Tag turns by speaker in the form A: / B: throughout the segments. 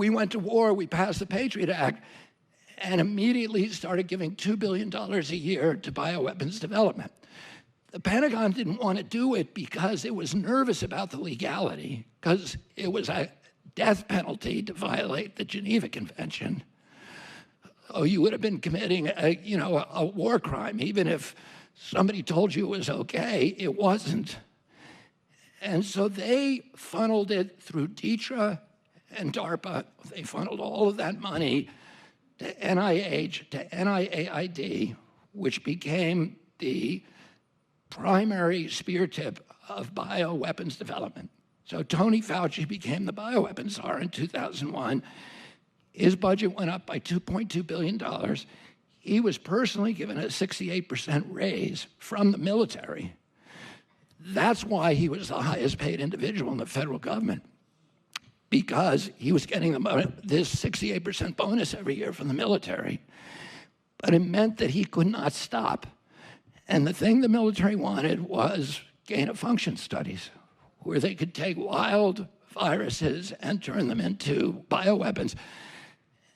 A: We went to war, we passed the Patriot Act, and immediately started giving $2 billion a year to bioweapons development. The Pentagon didn't want to do it because it was nervous about the legality, because it was a death penalty to violate the Geneva Convention. Oh, you would have been committing a war crime, even if somebody told you it was okay, it wasn't. And so they funneled it through DTRA and DARPA. They funneled all of that money to NIH, to NIAID, which became the primary spear tip of bioweapons development. So Tony Fauci became the bioweapons czar in 2001. His budget went up by $2.2 billion. He was personally given a 68% raise from the military. That's why he was the highest paid individual in the federal government, because he was getting this 68% bonus every year from the military. But it meant that he could not stop. And the thing the military wanted was gain-of-function studies, where they could take wild viruses and turn them into bioweapons.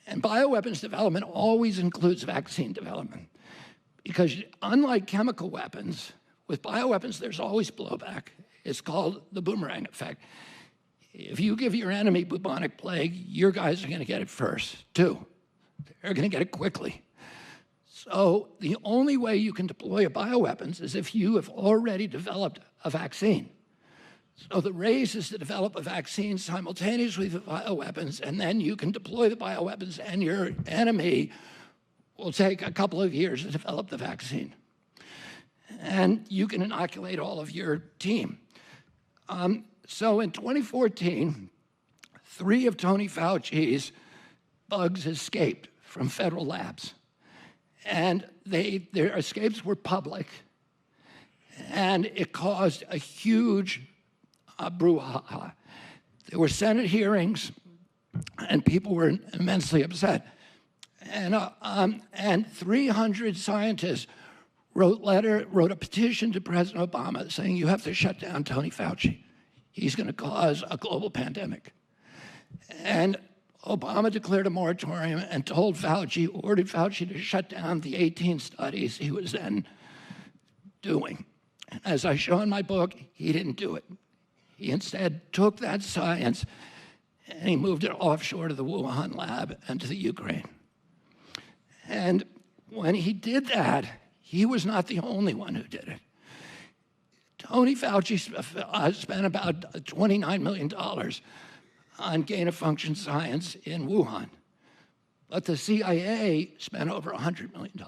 A: And bioweapons development always includes vaccine development, because unlike chemical weapons, with bioweapons, there's always blowback. It's called the boomerang effect. If you give your enemy bubonic plague, your guys are going to get it first, too. They're going to get it quickly. So the only way you can deploy a bioweapons is if you have already developed a vaccine. So the race is to develop a vaccine simultaneously with bioweapons, and then you can deploy the bioweapons, and your enemy will take a couple of years to develop the vaccine. And you can inoculate all of your team. So in 2014, 3 of Tony Fauci's bugs escaped from federal labs. And their escapes were public, and it caused a huge brouhaha. There were Senate hearings, and people were immensely upset. And 300 scientists wrote a petition to President Obama saying, you have to shut down Tony Fauci. He's going to cause a global pandemic. And Obama declared a moratorium and ordered Fauci to shut down the 18 studies he was then doing. And as I show in my book, he didn't do it. He instead took that science and he moved it offshore to the Wuhan lab and to the Ukraine. And when he did that, he was not the only one who did it. Tony Fauci spent about $29 million on gain-of-function science in Wuhan. But the CIA spent over $100 million.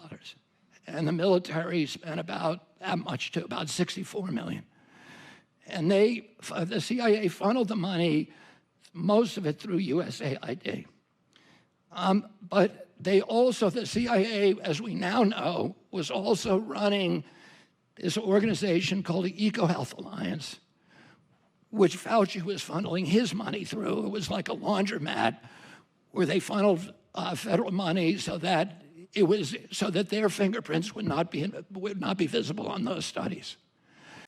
A: And the military spent about that much too, about $64 million. And the CIA funneled the money, most of it through USAID. But the CIA, as we now know, was also running this organization called the EcoHealth Alliance, which Fauci was funneling his money through. It was like a laundromat where they funneled federal money so that their fingerprints would not be visible on those studies.